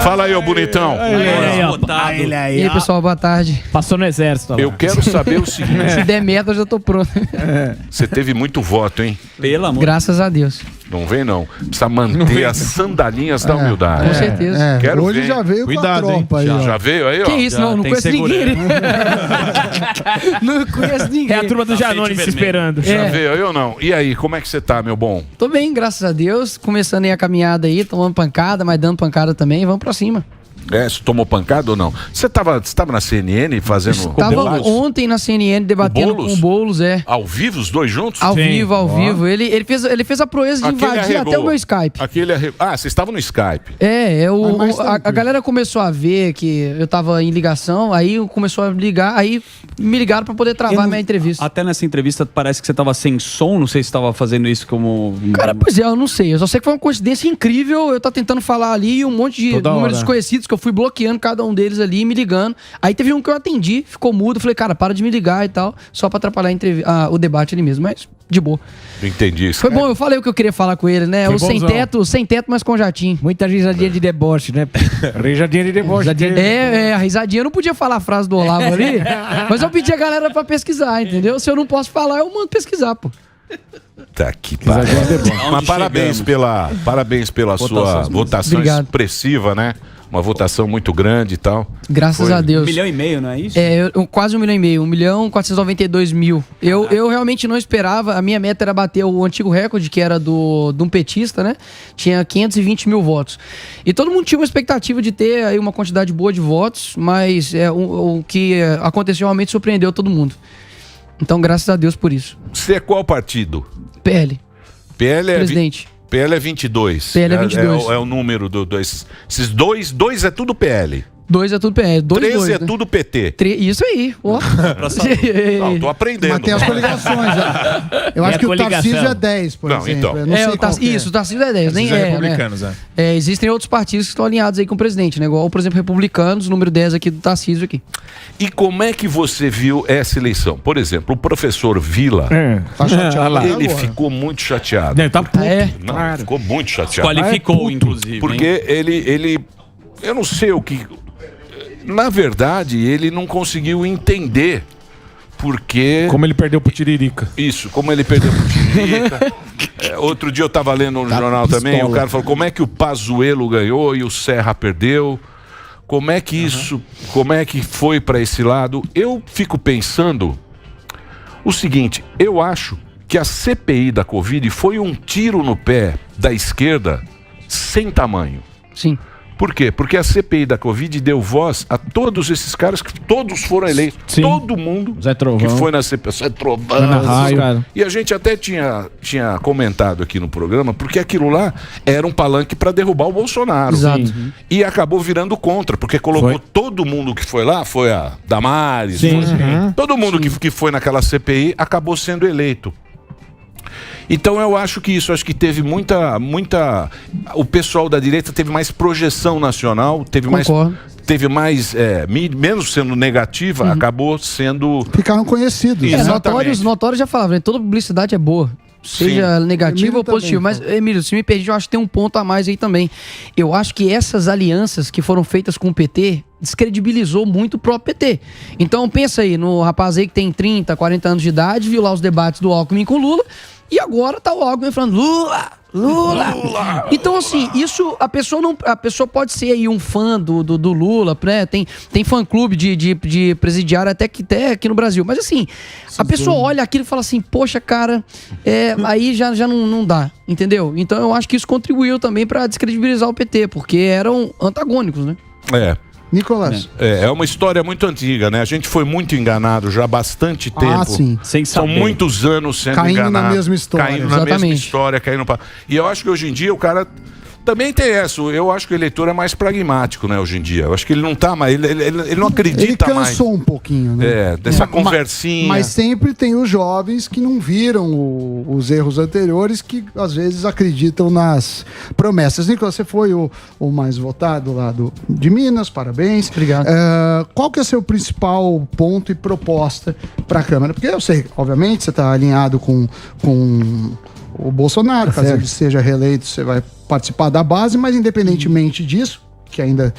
Fala aí, ô bonitão. E aí, pessoal, boa tarde. Passou no exército. Eu quero saber o seguinte. Se der merda, eu já tô pronto. Você teve muito voto, hein? Pelo amor. Graças a Deus. Não vem, não. Precisa manter as sandalinhas da humildade. Com certeza. Quero Hoje ver. já veio Cuidado, com a tropa aí, ó. Já veio aí, ó? Que isso, não conheço ninguém. Não conheço ninguém. É a turma do Janone se esperando. Já veio aí ou não? E aí, como é que você tá, meu bom? Tô bem, graças a Deus. Começando aí a caminhada aí, tomando pancada, mas dando pancada também. Vamos pra cima. Você tomou pancada ou não? Você tava na CNN fazendo... Tava ontem na CNN debatendo com o Boulos, Ao vivo, os dois juntos? Ao vivo. Ele fez a proeza de invadir até o meu Skype. Vocês estavam no Skype. A galera começou a ver que eu tava em ligação, aí começou a ligar, aí me ligaram pra poder travar a minha entrevista. Até nessa entrevista parece que você tava sem som, não sei se tava fazendo isso como... Cara, pois é, eu não sei. Eu só sei que foi uma coincidência incrível. Eu tava tentando falar ali e um monte de números desconhecidos que eu fui bloqueando cada um deles ali, me ligando. Aí teve um que eu atendi, ficou mudo. Falei, cara, para de me ligar e tal, só pra atrapalhar o debate ali mesmo. Mas, de boa. Entendi isso. Foi bom, eu falei o que eu queria falar com ele, né? O sem teto, mas com jatinho. Muita risadinha de deboche, né? Risadinha de deboche. A risadinha. Eu não podia falar a frase do Olavo ali, mas eu pedi a galera pra pesquisar, entendeu? Se eu não posso falar, eu mando pesquisar, pô. Tá aqui, mas parabéns pela sua votação expressiva, né? Uma votação muito grande e tal. Graças a Deus. 1,5 milhão, não é isso? Quase 1,5 milhão. 1.492.000. Eu realmente não esperava. A minha meta era bater o antigo recorde, que era de um petista, né? Tinha 520 mil votos. E todo mundo tinha uma expectativa de ter aí uma quantidade boa de votos, mas o que aconteceu realmente surpreendeu todo mundo. Então, graças a Deus por isso. Você é qual partido? PL. PL é... Presidente. PL é 22. PL é 22. É o número esses dois é tudo PL. 2 é tudo PL. 3 é né? tudo PT. Isso aí. Não, tô aprendendo. Mas tem as coligações. Eu acho que o Tarcísio é 10, por exemplo. Então. Eu não sei qual que é. Isso, o Tarcísio é 10. Nem republicanos, né? Existem outros partidos que estão alinhados aí com o presidente, né? Igual, por exemplo, republicanos, número 10 aqui do Tarcísio aqui. E como é que você viu essa eleição? Por exemplo, o professor Vila, Tá chateado ele agora. ficou muito chateado. Ele tá puto. Não, ficou muito chateado. Qualificou, inclusive. Porque ele... Eu não sei o que... Na verdade, ele não conseguiu entender porque... Como ele perdeu pro Tiririca. Isso, como ele perdeu pro Tiririca. Outro dia eu tava lendo no jornal também, o cara falou como é que o Pazuello ganhou e o Serra perdeu. Como é que isso, como é que foi para esse lado? Eu fico pensando o seguinte, eu acho que a CPI da Covid foi um tiro no pé da esquerda sem tamanho. Sim. Por quê? Porque a CPI da Covid deu voz a todos esses caras que todos foram eleitos. Sim. Todo mundo Zé Trovão. que foi na CPI. Zé Trovão. Ana Raio. E a gente até tinha comentado aqui no programa, porque aquilo lá era um palanque para derrubar o Bolsonaro. Exato. Sim. E acabou virando contra, porque colocou todo mundo que foi lá, foi a Damares, todo mundo que foi naquela CPI acabou sendo eleito. Então eu acho que teve muita... O pessoal da direita teve mais projeção nacional, teve mais menos sendo negativa, acabou sendo... Ficaram conhecidos. Notórios já falavam, né? Toda publicidade é boa. Seja negativa ou positiva. Mas, Emílio, se me permite, eu acho que tem um ponto a mais aí também. Eu acho que essas alianças que foram feitas com o PT descredibilizou muito o próprio PT. Então pensa aí, no rapaz aí que tem 30, 40 anos de idade, viu lá os debates do Alckmin com Lula, e agora tá o Alckmin falando Lula. Então, assim, isso a pessoa pode ser aí um fã do Lula, né? Tem fã-clube de presidiário até aqui no Brasil. Mas assim, a pessoa olha aquilo e fala assim, poxa, cara, aí já não dá, entendeu? Então eu acho que isso contribuiu também pra descredibilizar o PT, porque eram antagônicos, né? Nicolás. É uma história muito antiga, né? A gente foi muito enganado já há bastante tempo. Sim. São muitos anos sendo caindo enganado. Na mesma história. Caindo na mesma história, E eu acho que hoje em dia o cara... Também tem essa, eu acho que o eleitor é mais pragmático, né, hoje em dia. Eu acho que ele não tá mais, ele não acredita mais. Ele cansou um pouquinho, né? Dessa conversinha. Mas sempre tem os jovens que não viram os erros anteriores, que às vezes acreditam nas promessas. Nicolas, você foi o mais votado lá de Minas, parabéns. Obrigado. Qual que é o seu principal ponto e proposta para a Câmara? Porque eu sei, obviamente, você está alinhado com o Bolsonaro, caso ele seja reeleito, você vai participar da base, mas independentemente disso, que ainda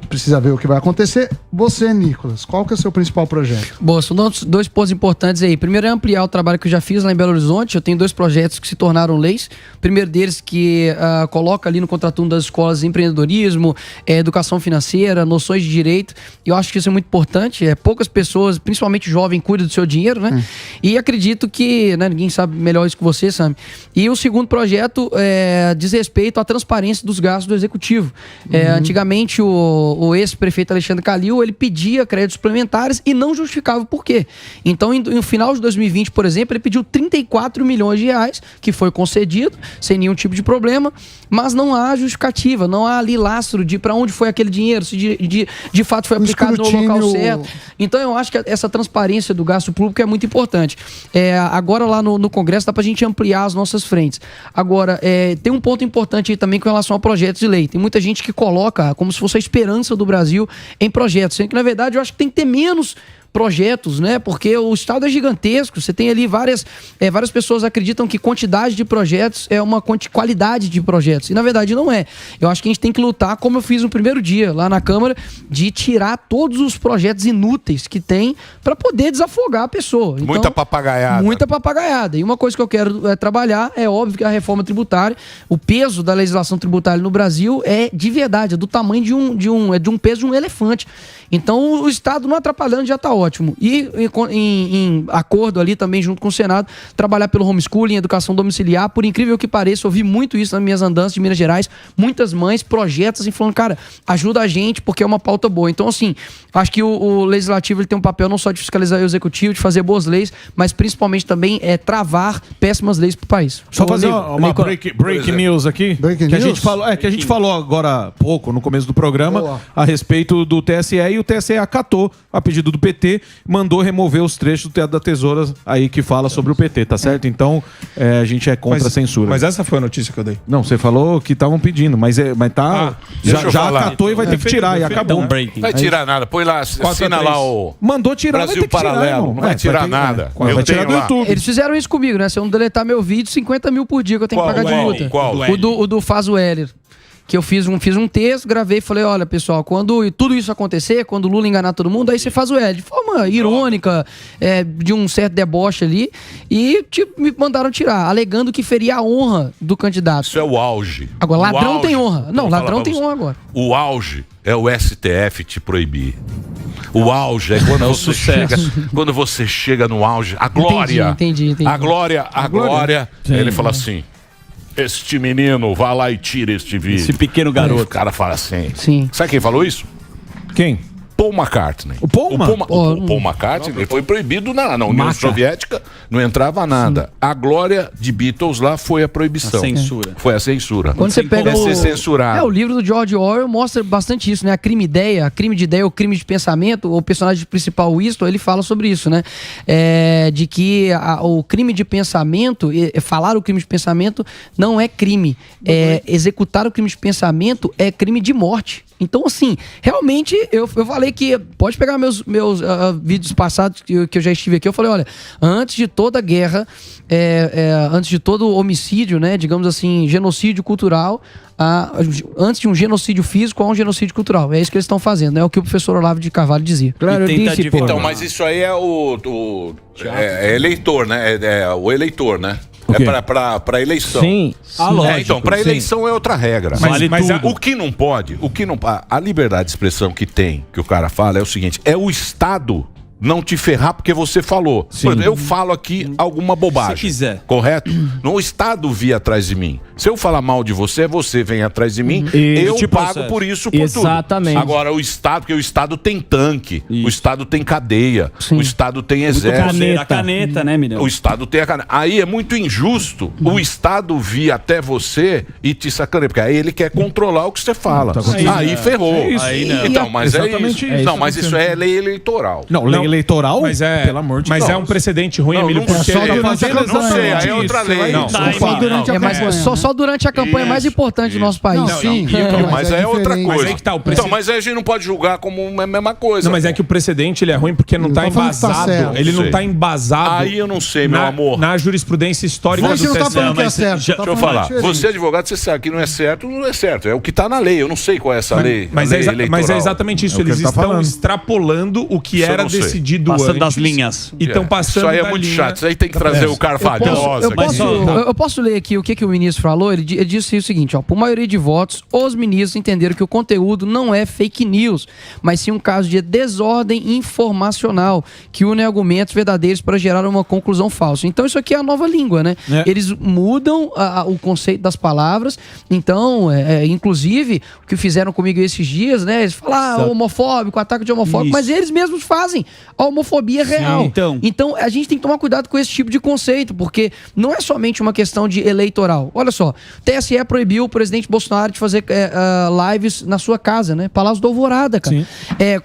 precisa ver o que vai acontecer. Você, Nicolas, qual que é o seu principal projeto? Boa, são dois pontos importantes aí. Primeiro é ampliar o trabalho que eu já fiz lá em Belo Horizonte. Eu tenho 2 projetos que se tornaram leis. O primeiro deles que coloca ali no contraturno das escolas empreendedorismo, educação financeira, noções de direito. E eu acho que isso é muito importante. Poucas pessoas, principalmente jovem, cuidam do seu dinheiro, né? E acredito que ninguém sabe melhor isso que você, Sam. E o segundo projeto diz respeito à transparência dos gastos do executivo. Antigamente, o ex-prefeito Alexandre Calil, ele pedia créditos suplementares e não justificava o porquê. Então, no final de 2020, por exemplo, ele pediu 34 milhões de reais, que foi concedido, sem nenhum tipo de problema, mas não há justificativa, não há ali lastro de para onde foi aquele dinheiro, se de fato foi aplicado no local certo. Então, eu acho que essa transparência do gasto público é muito importante. Agora, lá no Congresso, dá pra gente ampliar as nossas frentes. Agora, tem um ponto importante aí também com relação a projetos de lei. Tem muita gente que coloca como se fosse a esperança do Brasil em projetos, sendo que, na verdade, eu acho que tem que ter menos projetos, né? Porque o Estado é gigantesco, você tem ali várias pessoas acreditam que quantidade de projetos é uma qualidade de projetos, e na verdade não é. Eu acho que a gente tem que lutar, como eu fiz no primeiro dia lá na Câmara, de tirar todos os projetos inúteis que tem para poder desafogar a pessoa. Então, muita papagaiada. Muita papagaiada. E uma coisa que eu quero trabalhar é óbvio que a reforma tributária, o peso da legislação tributária no Brasil é de verdade, é do tamanho de um peso de um elefante. Então o Estado não atrapalhando já está ótimo. E em acordo ali também junto com o Senado, trabalhar pelo homeschooling, educação domiciliar. Por incrível que pareça, eu vi muito isso nas minhas andanças de Minas Gerais. Muitas mães, projetos assim, falando, cara, ajuda a gente porque é uma pauta boa. Então assim, acho que o Legislativo ele tem um papel não só de fiscalizar o Executivo, de fazer boas leis, mas principalmente também travar péssimas leis para o país. Só fazer uma break news aqui. Que a gente falou agora há pouco, no começo do programa, a respeito do TSE, e o TSE acatou a pedido do PT, mandou remover os trechos do Teatro da Tesoura aí que fala sobre o PT, tá certo? Então, a gente é contra a censura. Mas essa foi a notícia que eu dei. Não, você falou que estavam pedindo, mas tá... já acatou e vai ter que tirar, e acabou. Não vai tirar nada, põe lá, assina lá o... Mandou tirar, Brasil vai ter que tirar, Paralelo, irmão. não vai tirar nada. Vai tirar do YouTube. Eles fizeram isso comigo, né? Se eu não deletar meu vídeo, 50 mil por dia que eu tenho que pagar de multa. Qual? O do Fazo Heller. Que eu fiz um texto, gravei e falei, olha, pessoal, quando tudo isso acontecer, quando o Lula enganar todo mundo, aí você faz o L. De forma irônica, de um certo deboche ali. E me mandaram tirar, alegando que feria a honra do candidato. Isso é o auge. Agora, o ladrão auge, tem honra. Não, ladrão tem honra agora. O auge é o STF te proibir. O auge é quando quando você chega no auge. A glória. Entendi. A glória. Ele fala assim... Este menino, vá lá e tira este vídeo. Esse pequeno garoto. O cara fala assim. Sim. Sabe quem falou isso? Quem? Paul McCartney. O Paul McCartney ele foi proibido na União Soviética, não entrava nada. Sim. A glória de Beatles lá foi a proibição. A censura. Foi a censura. Quando você pega ser censurado. O livro do George Orwell mostra bastante isso, né? A crime de ideia, ou crime de pensamento, o personagem principal, Winston, ele fala sobre isso, né? De que o crime de pensamento, falar o crime de pensamento não é crime. Executar o crime de pensamento é crime de morte. Então, assim, realmente, eu falei que pode pegar meus vídeos passados que eu já estive aqui. Eu falei, olha, antes de toda guerra, antes de todo homicídio, né, digamos assim, genocídio cultural, antes de um genocídio físico, há um genocídio cultural. É isso que eles estão fazendo, é o que o professor Olavo de Carvalho dizia. Claro, eu disse, então, mas isso aí é é eleitor, né? É o eleitor, né? É para eleição. Sim. Lógico, então, para eleição é outra regra. Mas o que não pode, a liberdade de expressão que o cara fala é o seguinte, é o Estado não te ferrar porque você falou. Por exemplo, eu falo aqui alguma bobagem. Se quiser. Correto? O Estado vir atrás de mim. Se eu falar mal de você, você vem atrás de mim, eu pago por isso, por Exatamente. tudo. Agora, o Estado, porque o Estado tem tanque, o Estado tem cadeia, o Estado tem exército. A caneta, né, Mirão? O Estado tem a caneta. Aí é muito injusto o Estado vir até você e te sacanear, porque aí ele quer controlar o que você fala. Aí ferrou. É isso. Então, mas é isso. Não, mas isso é lei eleitoral. Não, lei eleitoral, pelo amor de Deus. Mas é um precedente ruim, Emílio, porque só durante a campanha. Não sei, aí é outra lei. Só durante a campanha. Só durante a campanha mais importante do nosso país. Não, sim. Mas é outra Mas coisa. aí que tá, Então, mas aí a gente não pode julgar como a mesma coisa. Não, mas é que o precedente ele é ruim porque não está embasado. Ele não está embasado. Aí eu não sei, meu amor. Na jurisprudência histórica do TSE. Não tá falando que é certo. Deixa eu falar. Você é advogado, você sabe que não é certo, não é certo. É o que está na lei. Eu não sei qual é essa lei. Mas é exatamente isso. Eles estão extrapolando o que era decidido antes. Passando das linhas. E estão passando. Isso aí é muito chato. Isso aí tem que trazer o Carvalhosa. Eu posso ler aqui o que o ministro falou? Ele disse o seguinte, ó, por maioria de votos, os ministros entenderam que o conteúdo não é fake news, mas sim um caso de desordem informacional, que une argumentos verdadeiros para gerar uma conclusão falsa. Então isso aqui é a nova língua, né? Eles mudam o conceito das palavras, então, inclusive, o que fizeram comigo esses dias, né? Eles falam homofóbico, ataque de homofóbico, mas eles mesmos fazem a homofobia real. Então, a gente tem que tomar cuidado com esse tipo de conceito, porque não é somente uma questão de eleitoral. Olha só, o TSE proibiu o presidente Bolsonaro de fazer lives na sua casa, né? Palácio do Alvorada, cara.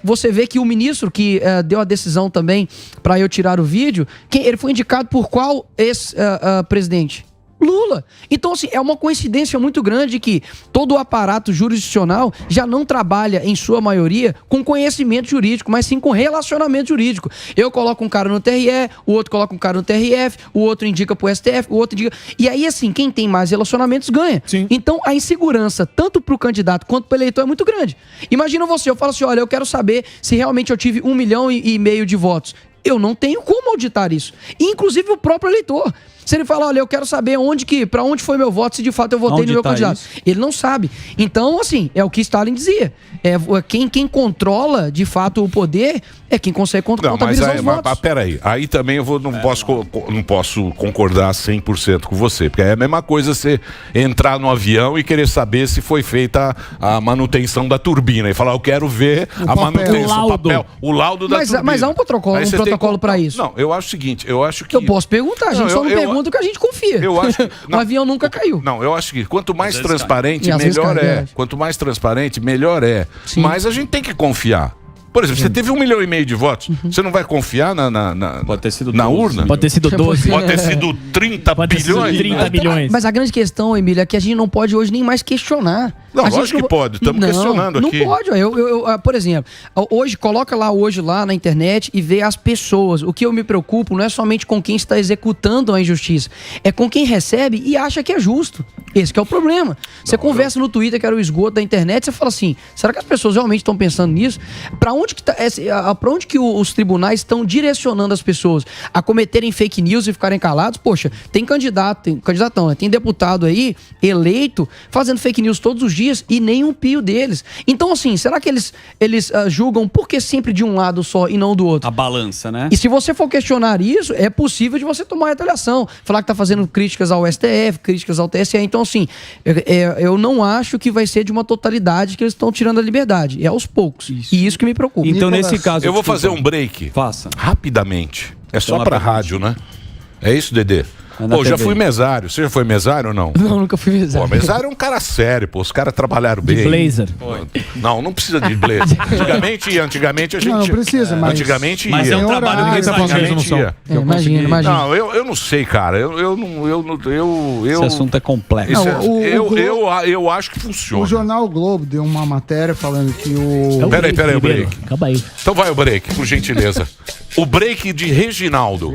Você vê que o ministro que deu a decisão também para eu tirar o vídeo, ele foi indicado por qual ex-presidente? Lula. Então, assim, é uma coincidência muito grande que todo o aparato jurisdicional já não trabalha, em sua maioria, com conhecimento jurídico, mas sim com relacionamento jurídico. Eu coloco um cara no TRE, o outro coloca um cara no TRF, o outro indica pro STF, o outro indica... E aí, assim, quem tem mais relacionamentos ganha. Sim. Então, a insegurança, tanto pro candidato quanto pro eleitor, é muito grande. Imagina você, eu falo assim, olha, eu quero saber se realmente eu tive 1,5 milhão de votos. Eu não tenho como auditar isso. Inclusive o próprio eleitor. Se ele falar, olha, eu quero saber para onde foi meu voto, se de fato eu votei no meu candidato. Isso? Ele não sabe. Então, assim, é o que Stalin dizia. Quem controla, de fato, o poder é quem consegue contabilizar os votos. Mas peraí, aí também eu não posso concordar 100% com você, porque é a mesma coisa você entrar no avião e querer saber se foi feita a manutenção da turbina e falar, eu quero ver manutenção, o laudo da turbina. Mas há um protocolo para isso. Não, eu acho o seguinte, eu acho que... Eu posso perguntar, a gente só não pergunta o que a gente confia. Eu acho que, o avião nunca caiu. Não, eu acho que quanto mais transparente, melhor é. Quanto mais transparente, melhor é. Sim. Mas a gente tem que confiar. Por exemplo, você teve 1,5 milhão de votos, você não vai confiar Pode ter sido na urna? Pode ter sido 12. Pode ter sido 30 bilhões. 30 milhões. Mas a grande questão, Emílio, é que a gente não pode hoje nem mais questionar. Não, lógico que pode, estamos questionando aqui. Não pode, por exemplo, coloca lá na internet e vê as pessoas. O que eu me preocupo não é somente com quem está executando a injustiça, é com quem recebe e acha que é justo. Esse que é o problema. Você conversa no Twitter, que era o esgoto da internet, você fala assim, será que as pessoas realmente estão pensando nisso? Pra onde que os tribunais estão direcionando as pessoas a cometerem fake news e ficarem calados? Poxa, tem candidatão, né? Tem deputado aí, eleito, fazendo fake news todos os dias e nem um pio deles. Então, assim, será que eles julgam por que sempre de um lado só e não do outro? A balança, né? E se você for questionar isso, é possível de você tomar retaliação. Falar que tá fazendo críticas ao STF, críticas ao TSE. Então, assim, eu não acho que vai ser de uma totalidade que eles estão tirando a liberdade. É aos poucos. E isso que me preocupa. Então, nesse caso... Eu vou fazer um break. Faça. Rapidamente. É só pra rádio, né? É isso, Dedê? Pô, já fui mesário. Você já foi mesário ou não? Não, nunca fui mesário. Pô, mesário é um cara sério, pô. Os caras trabalharam bem. De blazer. Não precisa de blazer. Antigamente a gente... Não precisa, mas... Antigamente mas ia. é um trabalho que tá Imagina. Não, eu não sei, cara. Esse assunto é complexo. Eu acho que funciona. O jornal o Globo deu uma matéria falando que o... Peraí, o break. Acaba aí. Então vai o break, por gentileza. O break de Reginaldo.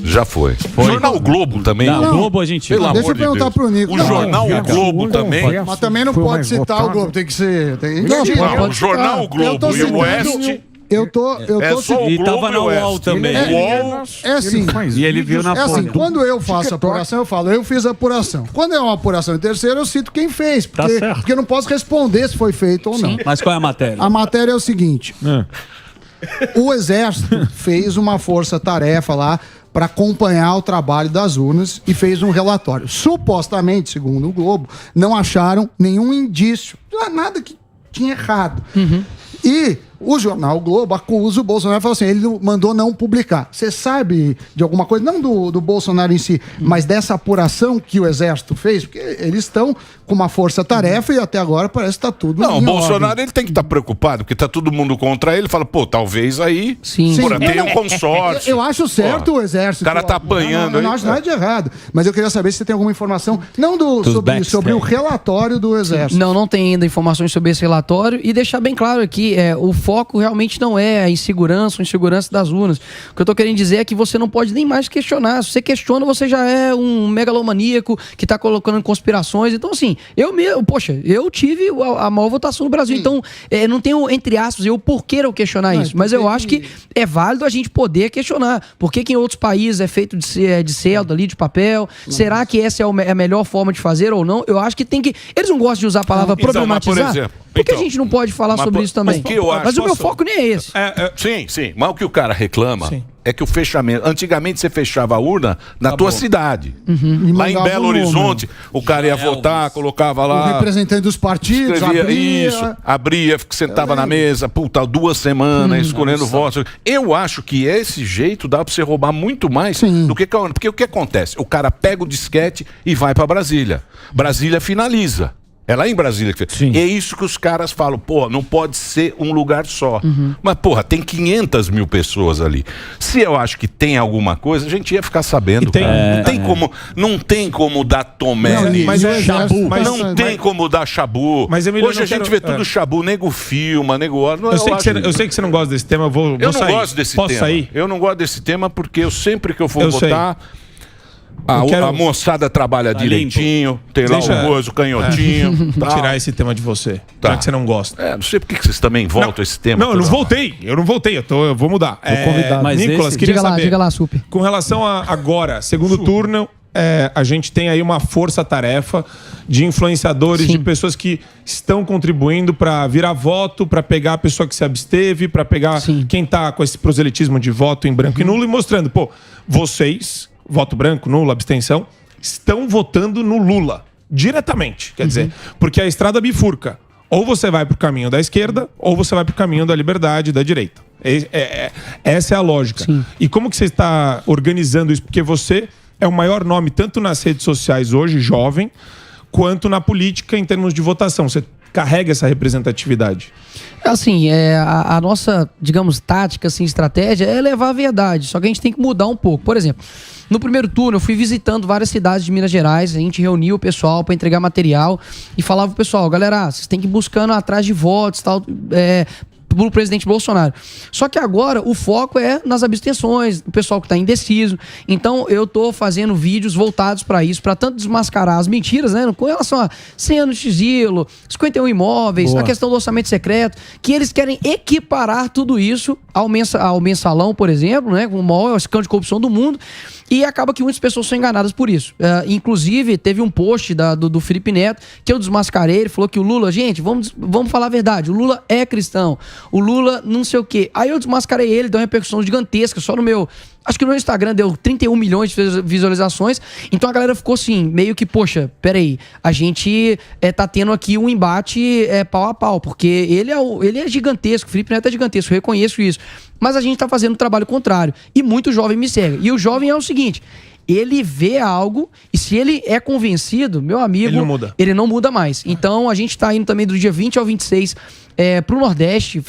Já foi. Jornal Globo também. Não, o Globo a gente... Deixa eu perguntar pro Nico. O jornal O Globo também. Mas também não pode citar o Globo, tem que ser... Não, o jornal O Globo e o Oeste... Eu tô E tava na UOL também. É assim. E ele viu na fonte. É assim, quando eu faço apuração, eu falo, eu fiz a apuração. Quando é uma apuração em terceiro, eu cito quem fez. Porque eu não posso responder se foi feito ou não. Mas qual é a matéria? A matéria é o seguinte. O Exército fez uma força-tarefa lá para acompanhar o trabalho das urnas e fez um relatório. Supostamente, segundo o Globo, não acharam nenhum indício, nada que tinha errado. E O jornal Globo acusa o Bolsonaro e fala assim, ele mandou não publicar. Você sabe de alguma coisa, não do Bolsonaro em si, mas dessa apuração que o Exército fez? Porque eles estão com uma força-tarefa e até agora parece que está tudo Não, o em Bolsonaro ordem. ele tem que estar preocupado, porque tá todo mundo contra ele. Fala, pô, talvez aí Sim. tenha um consórcio. Eu acho certo o Exército. O cara tá apanhando Eu não aí. acho nada de errado. Mas eu queria saber se você tem alguma informação, não sobre o relatório do Exército. Não tem ainda informações sobre esse relatório e deixar bem claro aqui, o foco realmente não é a insegurança das urnas. O que eu tô querendo dizer é que você não pode nem mais questionar. Se você questiona, você já é um megalomaníaco que tá colocando conspirações. Então, assim, eu tive a maior votação no Brasil. Sim. Então, não tenho, entre aspas, o porquê eu questionar isso. Mas eu acho que é válido a gente poder questionar. Por que em outros países é feito de celda ali, de papel? Será que essa é a melhor forma de fazer ou não? Eu acho que tem que... Eles não gostam de usar a palavra problematizar. Por que a gente não pode falar sobre isso também? Mas o meu foco nem é esse. Sim. Mas o que o cara reclama é que o fechamento... Antigamente você fechava a urna na tua cidade. Lá em Belo Horizonte, o cara ia votar, colocava lá... O representante dos partidos, abria, sentava na mesa, 2 semanas, escolhendo votos. Eu acho que esse jeito dá pra você roubar muito mais do que... Porque o que acontece? O cara pega o disquete e vai pra Brasília. Brasília finaliza. É lá em Brasília que fez. É isso que os caras falam, não pode ser um lugar só. Mas, tem 500 mil pessoas ali. Se eu acho que tem alguma coisa, a gente ia ficar sabendo. Não tem como dar tomé. Não tem como dar chabu. Mas, Emílio, hoje a gente vê tudo chabu, nego filma, nego... Eu sei que você não gosta desse tema, vou eu não sair. Gosto desse Posso tema. Sair? Eu não gosto desse tema porque sempre que eu for votar... A moçada trabalha direitinho, tem lá o arroz, o canhotinho. Vou tirar esse tema de você, já que você não gosta. Não sei por que vocês também voltam a esse tema. Não, eu não voltei, eu vou mudar. Mas Nicolas, queria saber, diga lá, Super. Com relação a agora, segundo turno, a gente tem aí uma força-tarefa de influenciadores, de pessoas que estão contribuindo para virar voto, para pegar a pessoa que se absteve, para pegar quem está com esse proselitismo de voto em branco e nulo e mostrando, vocês... voto branco, nulo, abstenção, estão votando no Lula, diretamente. Quer dizer, porque a estrada bifurca. Ou você vai pro caminho da esquerda, ou você vai pro caminho da liberdade, da direita. Essa é a lógica. E como que você está organizando isso? Porque você é o maior nome, tanto nas redes sociais hoje, jovem, quanto na política em termos de votação. Você carrega essa representatividade. Assim, a nossa, digamos, tática, assim, estratégia é levar a verdade. Só que a gente tem que mudar um pouco. Por exemplo, no primeiro turno eu fui visitando várias cidades de Minas Gerais, a gente reuniu o pessoal para entregar material e falava pro pessoal, galera, vocês têm que ir buscando atrás de votos, tal, pelo presidente Bolsonaro. Só que agora o foco é nas abstenções, o pessoal que está indeciso. Então eu tô fazendo vídeos voltados para isso, para tanto desmascarar as mentiras, né, com relação a 100 anos de sigilo, 51 imóveis, a questão do orçamento secreto, que eles querem equiparar tudo isso ao mensalão, por exemplo, né, com o maior escândalo de corrupção do mundo. E acaba que muitas pessoas são enganadas por isso. Inclusive, teve um post do Felipe Neto que eu desmascarei. Ele falou que o Lula, gente, vamos falar a verdade, o Lula é cristão, o Lula não sei o quê. Aí eu desmascarei ele, deu uma repercussão gigantesca, só no meu... Acho que no meu Instagram deu 31 milhões de visualizações. Então a galera ficou assim, meio que, poxa, peraí, a gente tá tendo aqui um embate pau a pau, porque ele é gigantesco, o Felipe Neto é gigantesco, eu reconheço isso. Mas a gente tá fazendo um trabalho contrário. E muito jovem me segue. E o jovem é o seguinte... Ele vê algo e se ele é convencido, meu amigo, ele não muda mais. Então a gente tá indo também do dia 20 ao 26 pro Nordeste,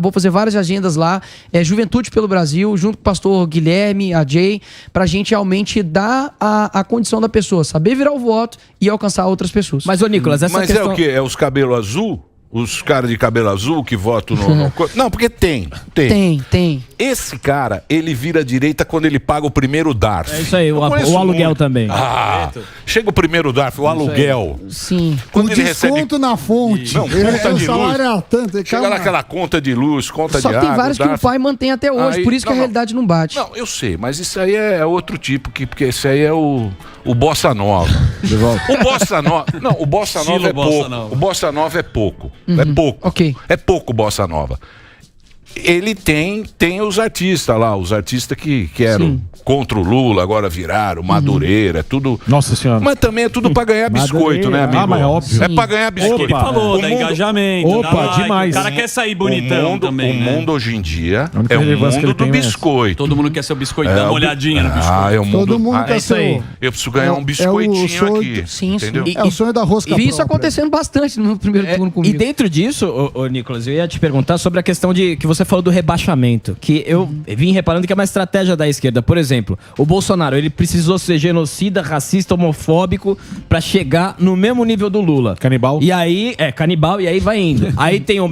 vou fazer várias agendas lá, Juventude pelo Brasil, junto com o pastor Guilherme, a Jay, pra gente realmente dar a condição da pessoa, saber virar o voto e alcançar outras pessoas. Mas, ô Nicolas, essa questão... é o quê? É os cabelos azul? Os caras de cabelo azul que votam no... Não, porque tem. Esse cara, ele vira direita quando ele paga o primeiro DARF. É isso aí, o aluguel também. Chega o primeiro DARF, o aluguel. Sim. Quando ele desconto na fonte. Não, conta de luz. Chega lá aquela conta de luz, conta de água. Só tem vários que o pai mantém até hoje, por isso que a realidade não bate. Não, eu sei, mas isso aí é outro tipo, porque esse aí é o Bossa Nova. O Bossa Nova... Não, o Bossa Nova é pouco. O Bossa Nova é pouco. É pouco. Ok. É pouco Bossa Nova. ele tem os artistas lá, os artistas que eram contra o Lula, agora viraram, Madureira, tudo. Nossa Senhora. Mas também é tudo pra ganhar biscoito, né, amigo? Mas é óbvio. É pra ganhar biscoito. Ele falou, da engajamento. Opa, demais. O cara quer sair bonitão também. O mundo hoje em dia única é o relevância que mundo ele do tem é essa. biscoito. Todo mundo quer ser o biscoito, dá uma olhadinha no biscoito. É o mundo. Todo mundo quer isso aí. ser Eu preciso ganhar um biscoitinho aqui. Sim, entendeu? sim. É o sonho da rosca Vi isso própria. acontecendo bastante no primeiro turno comigo. E dentro disso, ô Nicolas, eu ia te perguntar sobre a questão de que você falou do rebaixamento, que eu vim reparando que é uma estratégia da esquerda. Por exemplo, o Bolsonaro, ele precisou ser genocida, racista, homofóbico pra chegar no mesmo nível do Lula. Canibal. E aí, canibal, e aí vai indo. Aí tem o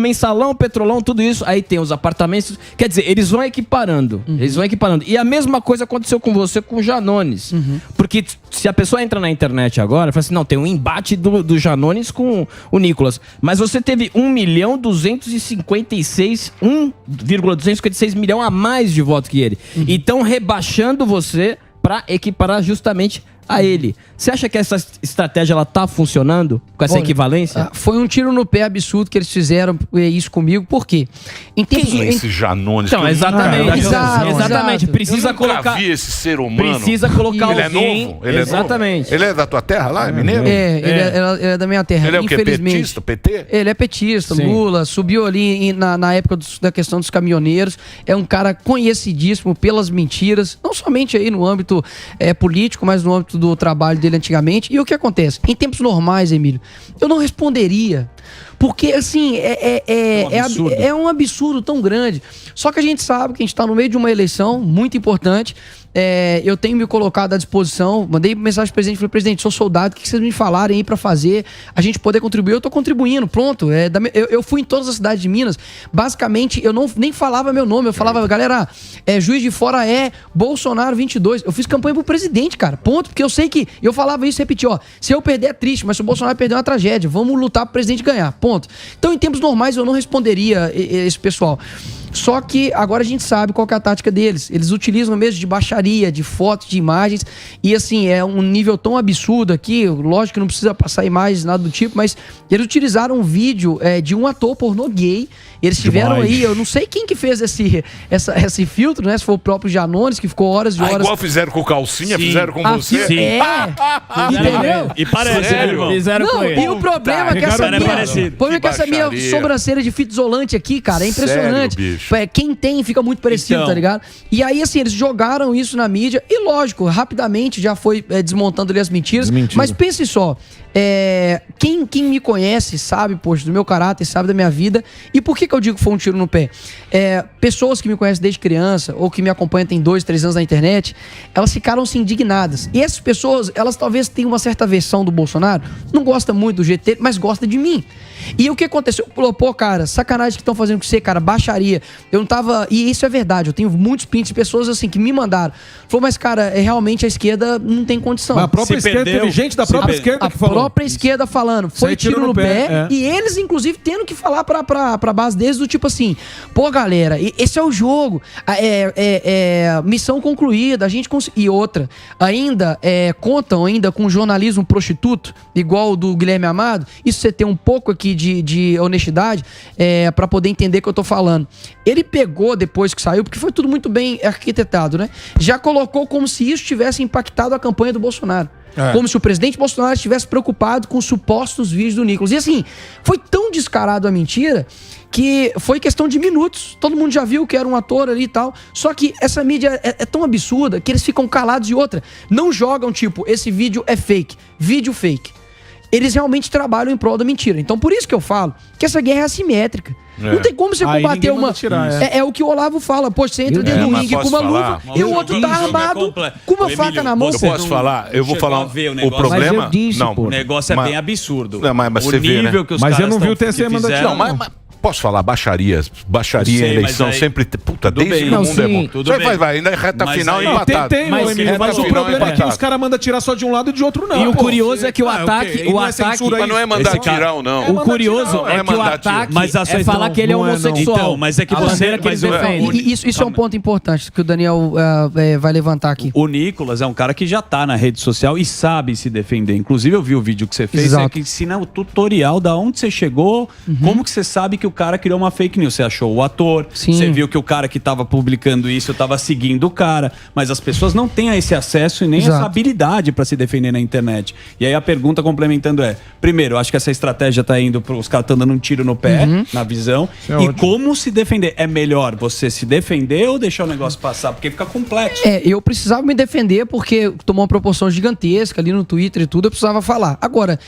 mensalão, petrolão, tudo isso, aí tem os apartamentos. Quer dizer, eles vão equiparando. Eles vão equiparando. E a mesma coisa aconteceu com você com o Janones. Porque se a pessoa entra na internet agora, fala assim, não, tem um embate do Janones com o Nicolas. Mas você teve 1,256 milhão a mais de votos que ele. Então, rebaixando você pra equiparar justamente a ele. Você acha que essa estratégia ela tá funcionando com essa equivalência? Foi um tiro no pé absurdo que eles fizeram isso comigo. Por quê? Quem é esse Janones? Então, exatamente. Exato. Exatamente. Precisa Eu nunca colocar. vi esse ser humano. Precisa colocar Ele alguém. é novo? Ele Exatamente. É novo? Ele é da tua terra lá? É mineiro? Ele é da minha terra. Ele é o quê? Infelizmente. Petista? PT? Ele é petista, Sim. Lula, subiu ali na época da questão dos caminhoneiros, é um cara conhecidíssimo pelas mentiras, não somente aí no âmbito político, mas no âmbito do trabalho dele antigamente. E o que acontece? Em tempos normais, Emílio, eu não responderia, porque assim, é um absurdo tão grande. Só que a gente sabe que a gente está no meio de uma eleição muito importante. Eu tenho me colocado à disposição, mandei mensagem pro presidente, falei, presidente, sou soldado, o que vocês me falarem aí pra fazer, a gente poder contribuir, eu tô contribuindo, pronto. Eu fui em todas as cidades de Minas, basicamente eu nem falava meu nome, eu falava, galera, Juiz de Fora é Bolsonaro 22, eu fiz campanha pro presidente, cara, ponto, porque eu sei que, eu falava isso e repeti, ó, se eu perder é triste, mas se o Bolsonaro perder é uma tragédia, vamos lutar pro presidente ganhar, ponto. Então em tempos normais eu não responderia esse pessoal. Só que agora a gente sabe qual que é a tática deles. Eles utilizam mesmo de baixaria, de fotos, de imagens. E assim, é um nível tão absurdo aqui. Lógico que não precisa passar imagens, nada do tipo. Mas eles utilizaram um vídeo de um ator pornô gay. Eles tiveram aí, eu não sei quem que fez esse filtro, né? Se foi o próprio Janones, que ficou horas e horas. Igual fizeram com o Calcinha, fizeram com você. Sim. Entendeu? E parece, irmão. Fizeram com Não, ele. e o problema é que essa minha sobrancelha de fita isolante aqui, cara, é impressionante. Sério, bicho? Quem tem fica muito parecido, Então. tá ligado? E aí, assim, eles jogaram isso na mídia e, lógico, rapidamente já foi desmontando ali as mentiras. Mas pense só, quem me conhece sabe, poxa, do meu caráter, sabe da minha vida. E por que eu digo que foi um tiro no pé? Pessoas que me conhecem desde criança ou que me acompanham tem 2, 3 anos na internet, elas ficaram assim indignadas. E essas pessoas, elas talvez tenham uma certa versão do Bolsonaro, não gosta muito do GT, mas gosta de mim. E o que aconteceu? Falou, pô, cara, sacanagem que estão fazendo com você, cara, baixaria. Eu não tava. E isso é verdade, eu tenho muitos prints de pessoas assim que me mandaram. Falou, mas, cara, realmente a esquerda não tem condição. Mas a própria esquerda teve gente da própria esquerda que falou. A própria esquerda falando, foi tiro no pé. E eles, inclusive, tendo que falar pra base deles do tipo assim, pô, galera, esse é o jogo. Missão concluída, a gente conseguiu. E outra, contam ainda com jornalismo prostituto, igual o do Guilherme Amado. Isso você tem um pouco aqui de honestidade pra poder entender o que eu tô falando. Ele pegou depois que saiu, porque foi tudo muito bem arquitetado, né? Já colocou como se isso tivesse impactado a campanha do Bolsonaro. Como se o presidente Bolsonaro estivesse preocupado com os supostos vídeos do Nicolas. E assim, foi tão descarado a mentira que foi questão de minutos. Todo mundo já viu que era um ator ali e tal. Só que essa mídia é tão absurda que eles ficam calados e outra. Não jogam tipo, esse vídeo é fake. Vídeo fake. Eles realmente trabalham em prol da mentira. Então por isso que eu falo que essa guerra é assimétrica. Não tem como você combater uma... É o que o Olavo fala. Pô, você entra dentro do ringue com uma luva e o outro tá armado com uma faca na mão. Eu posso falar? Eu vou falar o problema... Não, o negócio é bem absurdo. Não, mas você vê, né? Mas eu não vi o TSE mandar tirar. Mas posso falar, baixaria em eleição aí, sempre... Puta, desde que o mundo é bom. Tudo bem. Vai, ainda é reta Mas final aí, empatado. Mas o problema é que os caras mandam tirar só de um lado e de outro não. E o curioso é que o ataque... Mas não é mandar tirar ou não. O curioso é que o ataque é falar que ele é homossexual. Então, mas é que você... Isso é um ponto importante que o Daniel vai levantar aqui. O Nicolas é um cara que já tá na rede social e sabe se defender. Inclusive, eu vi o vídeo que você fez, que ensina o tutorial da onde você chegou, como que você sabe que o cara criou uma fake news. Você achou o ator, você viu que o cara que estava publicando isso estava seguindo o cara, mas as pessoas não têm esse acesso e nem essa habilidade para se defender na internet. E aí a pergunta complementando primeiro, acho que essa estratégia tá indo os caras estão dando um tiro no pé, na visão. E como se defender? É melhor você se defender ou deixar o negócio passar? Porque fica complexo. Eu precisava me defender porque tomou uma proporção gigantesca ali no Twitter e tudo, eu precisava falar. Agora,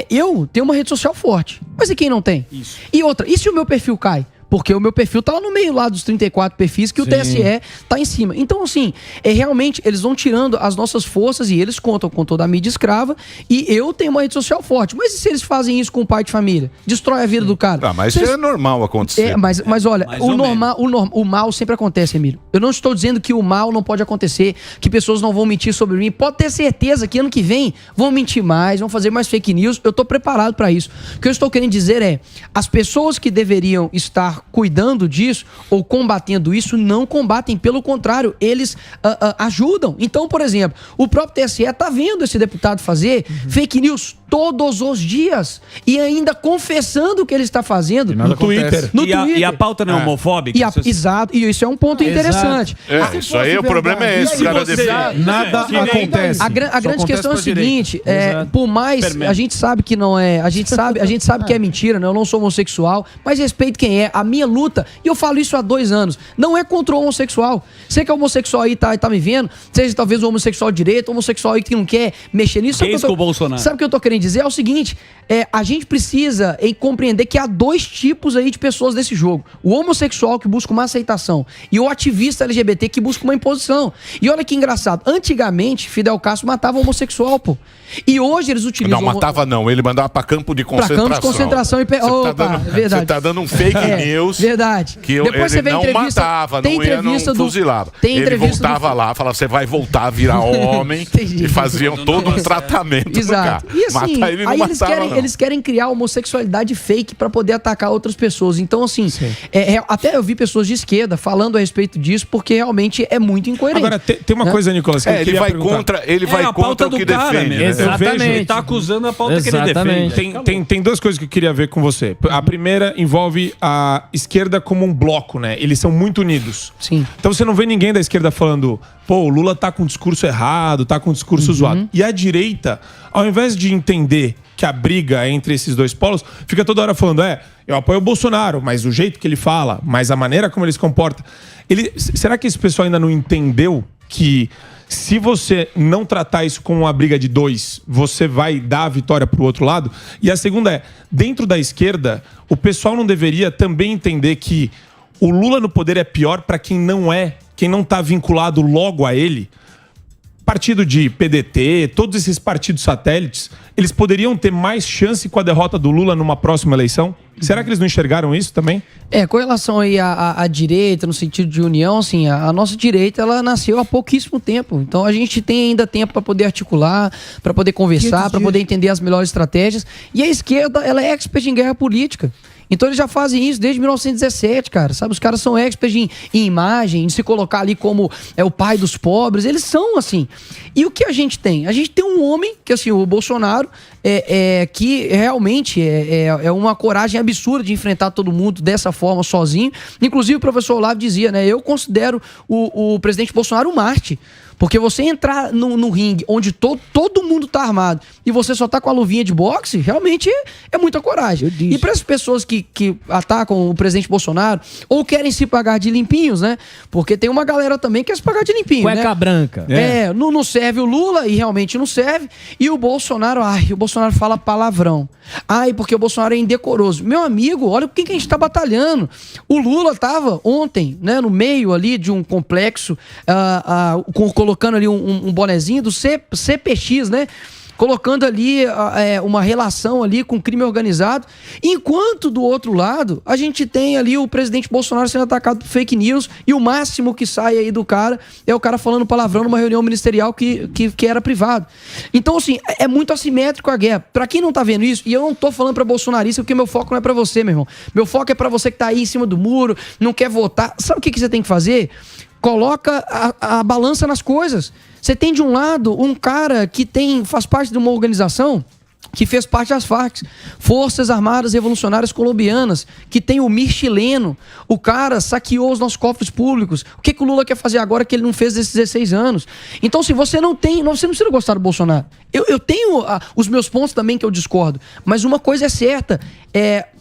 eu tenho uma rede social forte, mas e quem não tem? Isso. E outra, e se o meu perfil cai? Porque o meu perfil tá lá no meio lá dos 34 perfis que o TSE tá em cima. Então, assim, realmente eles vão tirando as nossas forças e eles contam com toda a mídia escrava e eu tenho uma rede social forte. Mas e se eles fazem isso com o pai de família? Destrói a vida do cara. Mas isso é normal acontecer. Mas olha, o mal sempre acontece, Emílio. Eu não estou dizendo que o mal não pode acontecer, que pessoas não vão mentir sobre mim. Pode ter certeza que ano que vem vão mentir mais, vão fazer mais fake news. Eu tô preparado para isso. O que eu estou querendo dizer as pessoas que deveriam estar cuidando disso ou combatendo isso não combatem, pelo contrário, eles ajudam. Então, por exemplo, o próprio TSE tá vendo esse deputado fazer fake news todos os dias e ainda confessando o que ele está fazendo no Twitter. E a pauta não é homofóbica? Exato, e isso é um ponto interessante. Isso aí, o problema é esse. Nada acontece. A grande questão é a seguinte, por mais, a gente sabe que não é, a gente sabe que é mentira, né? Eu não sou homossexual, mas respeito quem é. A minha luta, e eu falo isso há 2 anos, não é contra o homossexual. Você que é homossexual aí, tá me vendo, seja talvez o homossexual direito, homossexual aí que não quer mexer nisso. Sabe o que eu tô querendo dizer? É o seguinte, a gente precisa compreender que há 2 tipos aí de pessoas nesse jogo. O homossexual que busca uma aceitação e o ativista LGBT que busca uma imposição. E olha que engraçado, antigamente Fidel Castro matava homossexual, pô. E hoje eles utilizam... Não, matava não, ele mandava pra campo de concentração. Pra campo de concentração e... verdade. Você tá dando um fake news. Verdade. Que depois você vê não matava, não fuzilava. Ele voltava lá, falava, você vai voltar a virar homem e faziam todo um tratamento. Exato. E assim, aí eles querem criar homossexualidade fake pra poder atacar outras pessoas. Então, assim, até eu vi pessoas de esquerda falando a respeito disso, porque realmente é muito incoerente. Agora, tem uma coisa, Nicolas, que ele vai contra o que defende. Exatamente. Ele tá acusando a pauta que ele defende. Tem 2 coisas que eu queria ver com você. A primeira envolve a esquerda como um bloco, né? Eles são muito unidos. Sim. Então você não vê ninguém da esquerda falando, o Lula tá com um discurso errado, tá com um discurso zoado. E a direita, ao invés de entender que a briga é entre esses 2 polos, fica toda hora falando, eu apoio o Bolsonaro, mas o jeito que ele fala, mas a maneira como ele se comporta. Será que esse pessoal ainda não entendeu que se você não tratar isso como uma briga de 2, você vai dar a vitória pro outro lado? E a segunda dentro da esquerda, o pessoal não deveria também entender que o Lula no poder é pior para quem não tá vinculado logo a ele? Partido de PDT, todos esses partidos satélites, eles poderiam ter mais chance com a derrota do Lula numa próxima eleição? Será que eles não enxergaram isso também? Com relação aí à direita, no sentido de união, assim, a nossa direita, ela nasceu há pouquíssimo tempo. Então a gente tem ainda tempo para poder articular, para poder conversar, para poder entender as melhores estratégias. E a esquerda, ela é expert em guerra política. Então eles já fazem isso desde 1917, cara, sabe? Os caras são experts em imagem, em se colocar ali como o pai dos pobres, eles são assim. E o que a gente tem? A gente tem um homem, que assim, o Bolsonaro, que realmente é uma coragem absurda de enfrentar todo mundo dessa forma, sozinho. Inclusive o professor Olavo dizia, né? Eu considero o presidente Bolsonaro um Marte. Porque você entrar no ringue onde todo mundo tá armado e você só tá com a luvinha de boxe, realmente é muita coragem. E para as pessoas que atacam o presidente Bolsonaro ou querem se pagar de limpinhos, né? Porque tem uma galera também que quer se pagar de limpinho, Cueca branca. Não serve o Lula e realmente não serve. E o Bolsonaro, o Bolsonaro fala palavrão. Porque o Bolsonaro é indecoroso. Meu amigo, olha com quem que a gente tá batalhando. O Lula tava ontem, né, no meio ali de um complexo, colocando ali um bonezinho do CPX, né? Colocando ali uma relação ali com crime organizado, enquanto do outro lado a gente tem ali o presidente Bolsonaro sendo atacado por fake news e o máximo que sai aí do cara é o cara falando palavrão numa reunião ministerial que era privado. Então assim, é muito assimétrico a guerra. Pra quem não tá vendo isso, e eu não tô falando pra bolsonarista porque meu foco não é pra você, meu irmão. Meu foco é pra você que tá aí em cima do muro, não quer votar. Sabe o que você tem que fazer? Coloca a balança nas coisas. Você tem de um lado um cara que faz parte de uma organização que fez parte das Farc, Forças Armadas Revolucionárias Colombianas, que tem o MIR chileno. O cara saqueou os nossos cofres públicos. O que o Lula quer fazer agora que ele não fez desses 16 anos? Então, se você não tem... Você não precisa gostar do Bolsonaro. Eu tenho os meus pontos também que eu discordo, mas uma coisa é certa,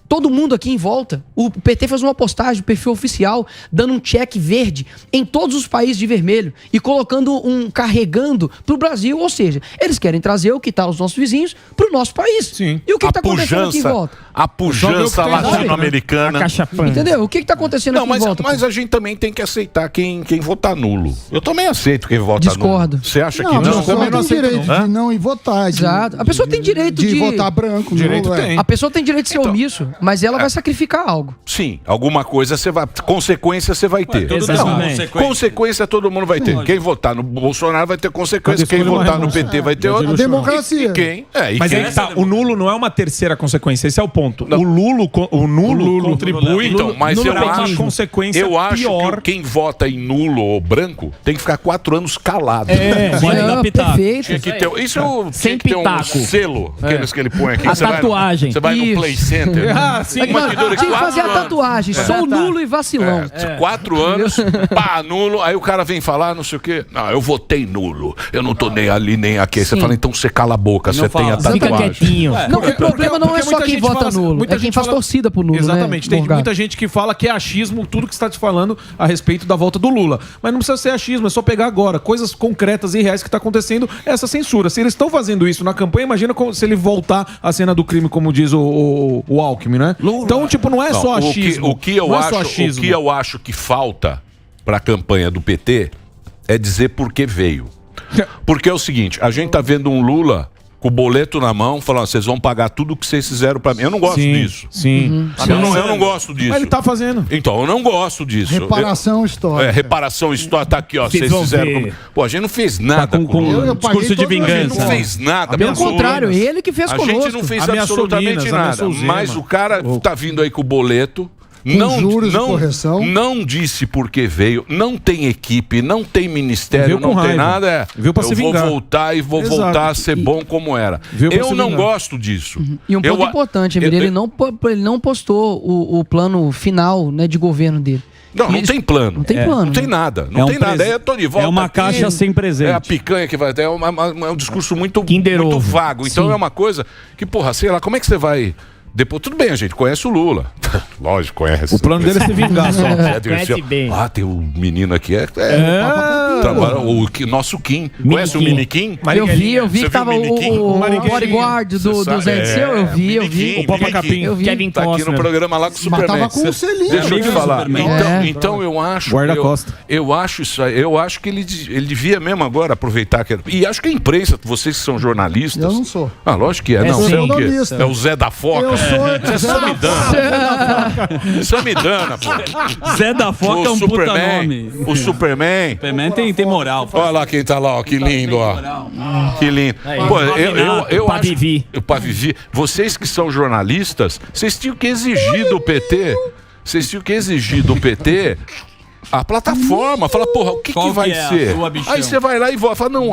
todo mundo aqui em volta, o PT fez uma postagem do perfil oficial, dando um check verde em todos os países de vermelho e colocando carregando pro Brasil, ou seja, eles querem trazer o que tá nos nossos vizinhos pro nosso país. Sim. E o que tá acontecendo aqui em volta? A pujança latino-americana. Entendeu? O que tá acontecendo aqui em volta? Mas a gente também tem que aceitar quem vota nulo. Eu também aceito quem vota Discordo. nulo. Você acha que Não, não? a pessoa tem direito de não ir votar. Exato. A pessoa tem direito de votar branco. Direito nulo, tem. A pessoa tem direito de ser omisso, mas ela vai sacrificar algo. Sim, alguma coisa você vai... Consequência você vai ter. Exatamente. Consequência todo mundo vai ter. Quem votar no Bolsonaro vai ter consequência. Quem votar no PT vai ter outra. A democracia. Mas aí que tá, o nulo não é uma terceira consequência, esse é o ponto. O nulo contribui então, mas eu para uma acho, consequência pior. Que quem vota em nulo ou branco tem que ficar 4 anos calado. Pode dar pitaco. Perfeito. Tinha que ter, isso Sem tinha que ter um pitaco. selo, aqueles que ele põe aqui. A Você vai no- tatuagem. Você vai no Isso. Play Center. sim. Não, Dura tinha que fazer a 4 anos. tatuagem. Sou nulo e vacilão. 4 anos, pá, nulo. Aí o cara vem falar, não sei o quê. Não, eu votei nulo. Eu não tô nem ali, nem aqui. Você Sim. fala, então você cala a boca, você tem a Fica tatuagem. quietinho. Não, o problema não é só muita quem gente vota fala assim, nulo, muita é quem gente faz fala- torcida pro nulo, Exatamente. né, Tem Morgado? muita gente que fala que é achismo tudo que você está te falando a respeito da volta do Lula. Mas não precisa ser achismo, é só pegar agora coisas concretas e reais que está acontecendo essa censura. Se eles estão fazendo isso na campanha, imagina se ele voltar à cena do crime, como diz o Alckmin, né? Então, tipo, não é Não, só achismo. O que eu Não é só acho, achismo. o que eu acho que falta para a campanha do PT é dizer por que veio. Porque é o seguinte, a gente tá vendo um Lula com o boleto na mão, falando, vocês vão pagar tudo o que vocês fizeram para mim. Eu não gosto disso. Sim. Eu não gosto disso. Mas ele tá fazendo. Então, eu não gosto disso. Reparação histórica. Reparação histórica. Tá aqui, ó. Vocês vão fizeram. ver. Pô, a gente não fez nada com o Lula. Eu paguei discurso de todas as A gente vingança. não fez nada. Pelo absolutamente. contrário, ele que fez A conosco. gente não fez Ameaçou absolutamente Minas, nada. ameaçou Zema. Mas o cara tá vindo aí com o boleto. juros de correção. Não disse por que veio, não tem equipe, não tem ministério, Veio com não tem raiva. nada. Veio pra eu se vou vingar. voltar e vou Exato. voltar a ser bom como era. Veio pra Eu se não vingar. gosto disso. E um ponto Eu- importante, Emílio, ele não postou o plano final, né, de governo dele. Não Ele- tem plano. Não tem plano. Não tem né? nada. Não É um tem nada. prese- É Tony, volta é uma aqui, caixa sem presente. É a picanha que vai ter. É um discurso muito Kinder muito Ovo. vago. Então Sim. é uma coisa que, porra, sei lá, como é que você vai. Depois, tudo bem, a gente conhece o Lula. Lógico, conhece. O plano dele é se vingar só. Conhece bem. Ah, tem um menino aqui. Trabalha, nosso Kim. Conhece o Mini Kim? Eu vi Você que tava viu o Mini Kim? o Mariquinha. bodyguard do Você sabe? Zé Disseu, eu vi. Mini Kim, O Papa Mini Capim. Kim. Eu vi. Kevin Tá aqui no Costner. programa lá com o Mas Superman. tava com o selinho. Deixa eu te Amigo do falar. Superman. Então eu acho. Guarda-costa. Eu acho isso aí. Eu acho que ele devia mesmo agora aproveitar que. E acho que a imprensa, vocês que são jornalistas. Eu não sou. Ah, lógico que é. É Não, sim. você é o quê? Jornalista. É o Zé da Foca. Eu sou Você é Zé da Samidana. Samidana, pô. Zé da Foca é um puta nome. O Superman. Superman tem moral. Olha lá quem tá lá, ó, que lindo, ó. Que lindo. Aí, Pô, Pavinato, eu acho. Pavivi. Pra Vivi. Vocês que são jornalistas, vocês tinham que exigir do PT. Vocês tinham que exigir do PT a plataforma. Fala, porra, o que Qual vai que é a ser? sua, bichão? Aí você vai lá e vota. Fala, não,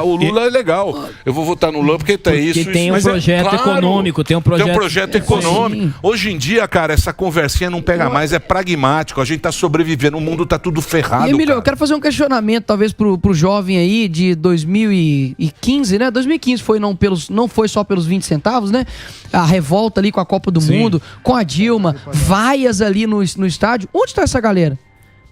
o Lula é legal. Eu vou votar no Lula porque tem Porque isso. tem um Mas projeto econômico, tem um projeto- econômico. Sim. Hoje em dia, cara, essa conversinha não pega mais, é pragmático. A gente tá sobrevivendo, o mundo tá tudo ferrado. E, Emílio, cara. eu quero fazer um questionamento, talvez, pro jovem aí de 2015, né? 2015 não foi só pelos 20 centavos, né? A revolta ali com a Copa do Mundo, com a Dilma, vaias ali no estádio. Onde tá essa galera?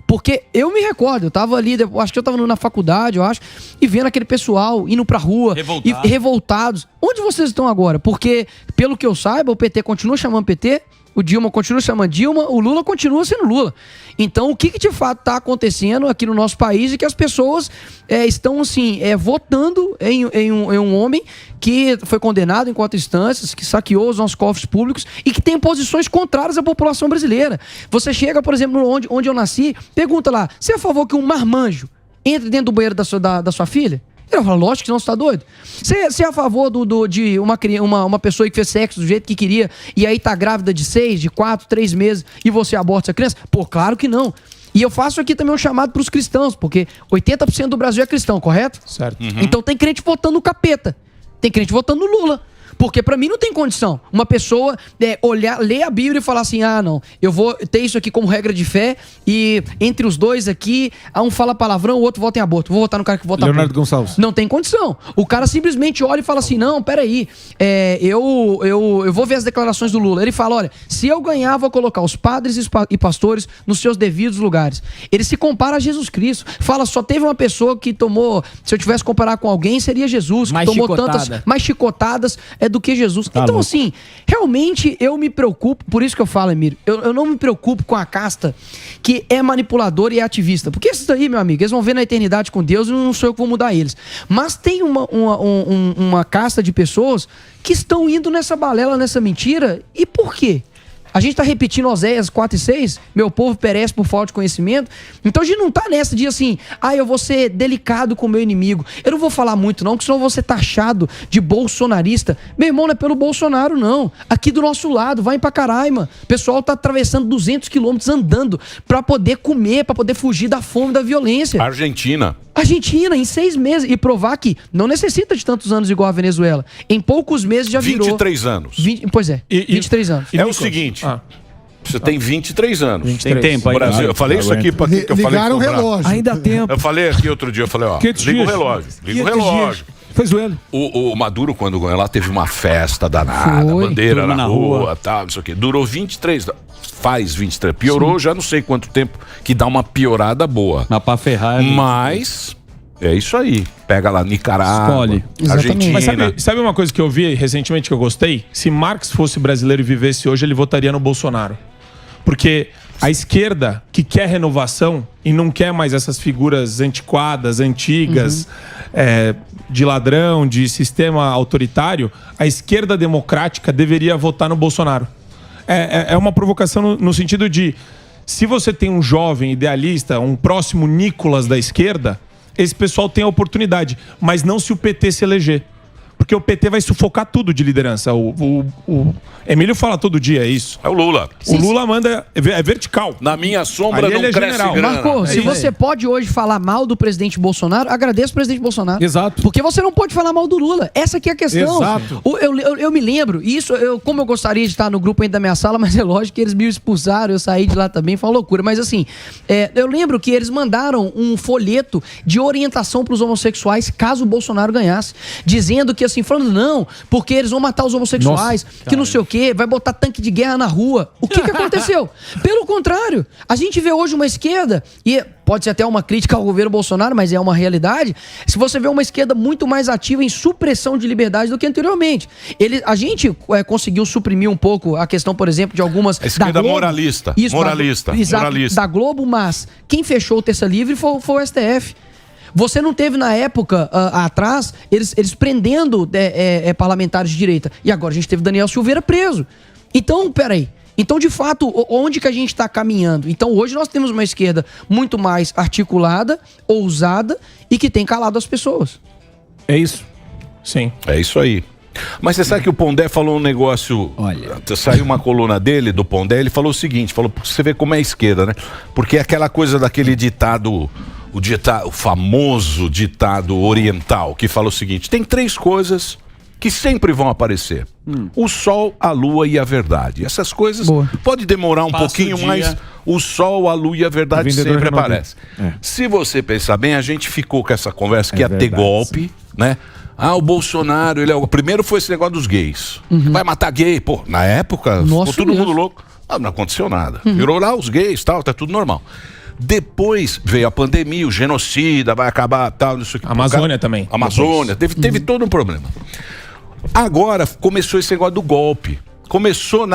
Porque eu me recordo, eu tava ali, acho que eu tava na faculdade, eu acho, e vendo aquele pessoal indo pra rua, Revoltado. e revoltados. Onde vocês estão agora? Porque, pelo que eu saiba, o PT continua chamando PT, o Dilma continua chamando Dilma, o Lula continua sendo Lula. Então, o que de fato está acontecendo aqui no nosso país e que as pessoas estão, assim, votando em um homem que foi condenado em 4 instâncias, que saqueou os nossos cofres públicos e que tem posições contrárias à população brasileira. Você chega, por exemplo, onde eu nasci, pergunta lá, você é a favor que um marmanjo entre dentro do banheiro da sua filha? Ele fala, lógico que não, você tá doido. Você é a favor de uma pessoa que fez sexo do jeito que queria e aí tá grávida de 6, de 4, 3 meses e você aborta essa criança? Pô, claro que não. E eu faço aqui também um chamado pros cristãos, porque 80% do Brasil é cristão, correto? Certo. Então tem crente votando no capeta. Tem crente votando no Lula. Porque pra mim não tem condição uma pessoa ler a Bíblia e falar assim, não, eu vou ter isso aqui como regra de fé e entre os dois aqui, um fala palavrão, o outro vota em aborto. Vou votar no cara que vota Leonardo Gonçalves. Não tem condição. O cara simplesmente olha e fala assim, não, peraí, eu vou ver as declarações do Lula. Ele fala, olha, se eu ganhar, vou colocar os padres e pastores nos seus devidos lugares. Ele se compara a Jesus Cristo. Fala, só teve uma pessoa que tomou, se eu tivesse que comparar com alguém, seria Jesus, que tomou mais chicotadas do que Jesus. Tá então, louco. Assim, realmente eu me preocupo, por isso que eu falo, Emílio, eu não me preocupo com a casta que é manipuladora e é ativista. Porque esses aí, meu amigo, eles vão ver na eternidade com Deus e não sou eu que vou mudar eles. Mas tem uma casta de pessoas que estão indo nessa balela, nessa mentira. E por quê? A gente tá repetindo Oséias 4:6, meu povo perece por falta de conhecimento. Então a gente não tá nessa de assim, eu vou ser delicado com o meu inimigo. Eu não vou falar muito não, porque senão eu vou ser taxado de bolsonarista. Meu irmão, não é pelo Bolsonaro não. Aqui do nosso lado, vai pra Caraima. O pessoal tá atravessando 200 quilômetros andando pra poder comer, pra poder fugir da fome, da violência. Argentina, em 6 meses. E provar que não necessita de tantos anos igual a Venezuela. Em poucos meses já virou... 23 anos. 23 anos. É o seguinte... Você tem 23 anos. 23. Tem tempo aí. Brasil, eu falei isso aqui para que eu falei. Ligaram o relógio. Ainda há tempo. Eu falei aqui outro dia, eu falei, liga o relógio. Liga o relógio. Foi zoando. O Maduro, quando ganhou lá, teve uma festa danada, bandeira na rua, tal, não sei o quê. Durou 23 anos. Faz 23. Piorou já não sei quanto tempo, que dá uma piorada boa. Mas pra ferrar... Mas... é isso aí. Pega lá Nicarágua, Argentina. Mas sabe uma coisa que eu vi recentemente que eu gostei? Se Marx fosse brasileiro e vivesse hoje, ele votaria no Bolsonaro. Porque a esquerda, que quer renovação e não quer mais essas figuras antiquadas, antigas, de ladrão, de sistema autoritário, a esquerda democrática deveria votar no Bolsonaro. É uma provocação no sentido de, se você tem um jovem idealista, um próximo Nicolas da esquerda, esse pessoal tem a oportunidade, mas não se o PT se eleger. Porque o PT vai sufocar tudo de liderança. O Emílio fala todo dia isso. É o Lula. O Lula manda... É vertical. Na minha sombra Ali não ele é cresce general. grana. Marco, se você pode hoje falar mal do presidente Bolsonaro, agradeça o presidente Bolsonaro. Exato. Porque você não pode falar mal do Lula. Essa aqui é a questão. Exato. Eu me lembro, isso, como eu gostaria de estar no grupo ainda da minha sala, mas é lógico que eles me expulsaram, eu saí de lá também, foi uma loucura. Mas assim, eu lembro que eles mandaram um folheto de orientação para os homossexuais caso o Bolsonaro ganhasse. Dizendo que assim, falando não, porque eles vão matar os homossexuais, que não sei o quê, vai botar tanque de guerra na rua. O que aconteceu? Pelo contrário, a gente vê hoje uma esquerda, e pode ser até uma crítica ao governo Bolsonaro, mas é uma realidade, se você vê uma esquerda muito mais ativa em supressão de liberdade do que anteriormente. A gente conseguiu suprimir um pouco a questão, por exemplo, de algumas... A esquerda moralista. Isso, moralista. Da Globo, mas quem fechou o Terça Livre foi o STF. Você não teve na época, atrás, eles prendendo parlamentares de direita. E agora a gente teve Daniel Silveira preso. Então, peraí. Então, de fato, onde que a gente está caminhando? Então, hoje nós temos uma esquerda muito mais articulada, ousada e que tem calado as pessoas. É isso. Sim. É isso aí. Mas você sabe que o Pondé falou um negócio... Olha. Saiu uma coluna dele, do Pondé, ele falou o seguinte, você vê como é a esquerda, né? Porque é aquela coisa daquele ditado... O famoso ditado oriental, que fala o seguinte: tem 3 coisas que sempre vão aparecer. O sol, a lua e a verdade. Essas coisas pode demorar um pouquinho, mas o sol, a lua e a verdade sempre aparecem. Se você pensar bem, a gente ficou com essa conversa que ia ter golpe, né? O Bolsonaro, o primeiro foi esse negócio dos gays. Vai matar gay. Pô, na época, ficou todo mundo louco. Não aconteceu nada. Virou lá os gays, tal, tá tudo normal. Depois veio a pandemia, o genocida, vai acabar, tal, não sei o que. Amazônia também. Amazônia, teve todo um problema. Agora começou esse negócio do golpe. Começou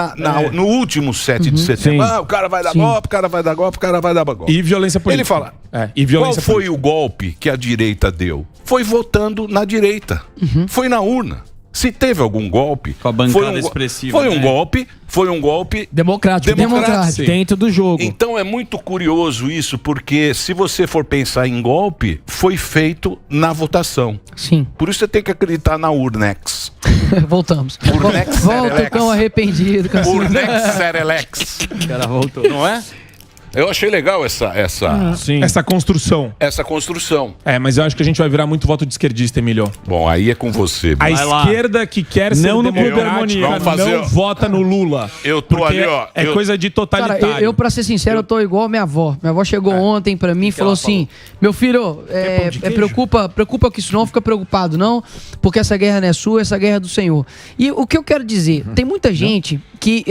no último 7 de setembro. O cara vai dar golpe, o cara vai dar golpe, o cara vai dar golpe. E violência política. Ele fala, qual foi o golpe que a direita deu? Foi votando na direita. Foi na urna. Se teve algum golpe, com a bancada expressiva, foi um golpe democrático dentro do jogo. Então é muito curioso isso, porque se você for pensar em golpe, foi feito na votação. Sim. Por isso você tem que acreditar na Urnex. Voltamos. Urnex Volta o cão arrependido. Urnex Serelex. O cara voltou. Não é? Eu achei legal essa construção. Essa construção. Mas eu acho que a gente vai virar muito voto de esquerdista, Emílio. Bom, aí é com você. A esquerda que quer ser democrática não vota no Lula. Eu tô ali, ó. É coisa de totalitário. Cara, eu pra ser sincero, eu tô igual a minha avó. Minha avó chegou ontem pra mim e falou assim, meu filho, preocupa com isso não, fica preocupado não, porque essa guerra não é sua, essa guerra é do Senhor. E o que eu quero dizer, tem muita gente que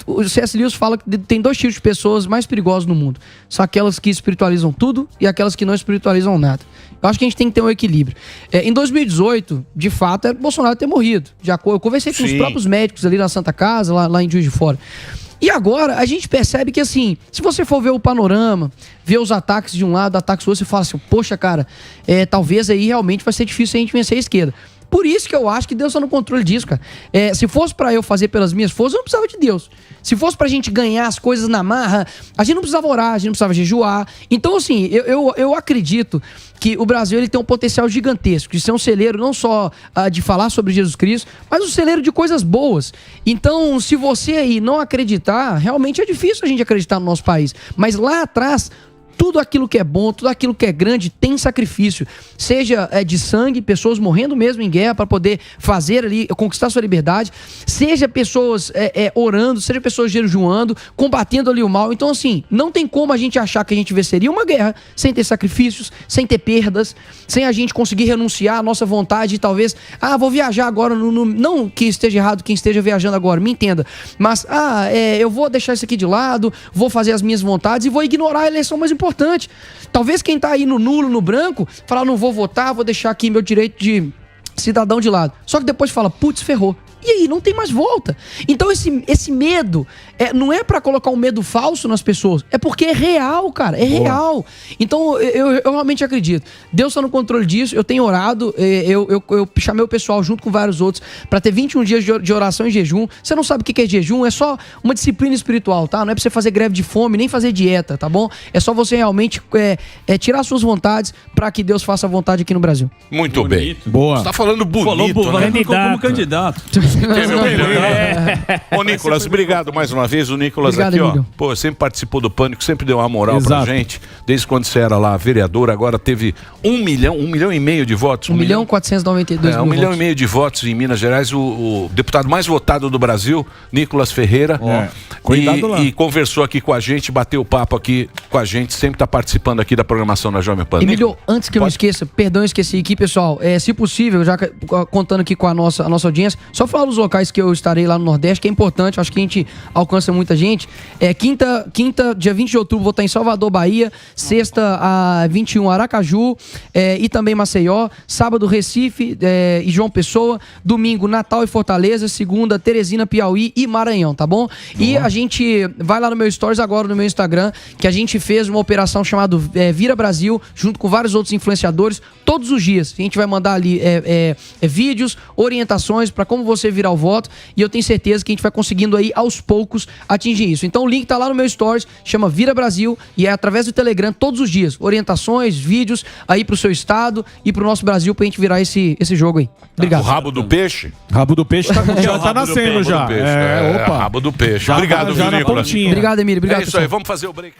o C.S. Lewis fala que tem dois tipos de pessoas mais perigosas no mundo. São aquelas que espiritualizam tudo e aquelas que não espiritualizam nada. Eu acho que a gente tem que ter um equilíbrio. Em 2018, de fato, era o Bolsonaro ter morrido. Eu conversei com os próprios médicos ali na Santa Casa, lá em Juiz de Fora. E agora a gente percebe que, assim, se você for ver o panorama, ver os ataques de um lado, ataques do outro, você fala assim, poxa, cara, talvez aí realmente vai ser difícil a gente vencer a esquerda. Por isso que eu acho que Deus está no controle disso, cara. Se fosse pra eu fazer pelas minhas forças, eu não precisava de Deus. Se fosse pra gente ganhar as coisas na marra, a gente não precisava orar, a gente não precisava jejuar. Então, assim, eu acredito que o Brasil ele tem um potencial gigantesco de ser um celeiro não só de falar sobre Jesus Cristo, mas um celeiro de coisas boas. Então, se você aí não acreditar, realmente é difícil a gente acreditar no nosso país. Mas lá atrás, tudo aquilo que é bom, tudo aquilo que é grande tem sacrifício. Seja de sangue, pessoas morrendo mesmo em guerra para poder fazer ali, conquistar sua liberdade. Seja pessoas orando, seja pessoas jejuando, combatendo ali o mal. Então, assim, não tem como a gente achar que a gente venceria uma guerra sem ter sacrifícios, sem ter perdas, sem a gente conseguir renunciar à nossa vontade e talvez, vou viajar agora, não que esteja errado quem esteja viajando agora, me entenda. Mas, eu vou deixar isso aqui de lado, vou fazer as minhas vontades e vou ignorar a eleição mais importante. Talvez quem tá aí no nulo, no branco, falar, não vou votar, vou deixar aqui meu direito de cidadão de lado. Só que depois fala, putz, ferrou. E aí, não tem mais volta. Então esse medo não é pra colocar um medo falso nas pessoas, é porque é real, cara, real. Então eu realmente acredito. Deus está no controle disso, eu tenho orado, eu chamei o pessoal junto com vários outros pra ter 21 dias de oração e jejum. Você não sabe o que é jejum, é só uma disciplina espiritual, tá? Não é pra você fazer greve de fome, nem fazer dieta, tá bom? É só você realmente tirar suas vontades pra que Deus faça a vontade aqui no Brasil. Muito bem. Boa. Você tá falando bonito, né? Como candidato. Ô, Nicolas, obrigado mais uma vez. O Nicolas obrigado, aqui, amigo. ó, sempre participou do Pânico, sempre deu uma moral pra gente. Desde quando você era lá vereador, agora teve 1 milhão e meio de votos. 1.492.000 1,5 milhão de votos em Minas Gerais. O deputado mais votado do Brasil, Nicolas Ferreira. E conversou aqui com a gente, bateu papo aqui com a gente, sempre tá participando aqui da programação da Jovem Pan. Emílio, antes que eu me esqueça, perdão, esqueci aqui, pessoal. Se possível, já contando aqui com a nossa audiência, só falar os locais que eu estarei lá no Nordeste, que é importante, acho que a gente alcança muita gente. Quinta, dia 20 de outubro, vou estar em Salvador, Bahia. Sexta, a 21, Aracaju e também Maceió. Sábado, Recife e João Pessoa. Domingo, Natal e Fortaleza. Segunda, Teresina, Piauí e Maranhão, tá bom? E a gente vai lá no meu Stories agora, no meu Instagram, que a gente fez uma operação chamada Vira Brasil, junto com vários outros influenciadores, todos os dias. A gente vai mandar ali vídeos, orientações para como você virar o voto, e eu tenho certeza que a gente vai conseguindo aí aos poucos atingir isso. Então o link tá lá no meu Stories, chama Vira Brasil, e é através do Telegram todos os dias, orientações, vídeos aí pro seu estado e pro nosso Brasil pra gente virar esse jogo aí. Obrigado. O rabo do peixe? Rabo do peixe já tá nascendo já. Rabo do peixe. Obrigado, já Nicolas. na pontinha. Obrigado, Emílio. Obrigado, isso aí, vamos fazer o break.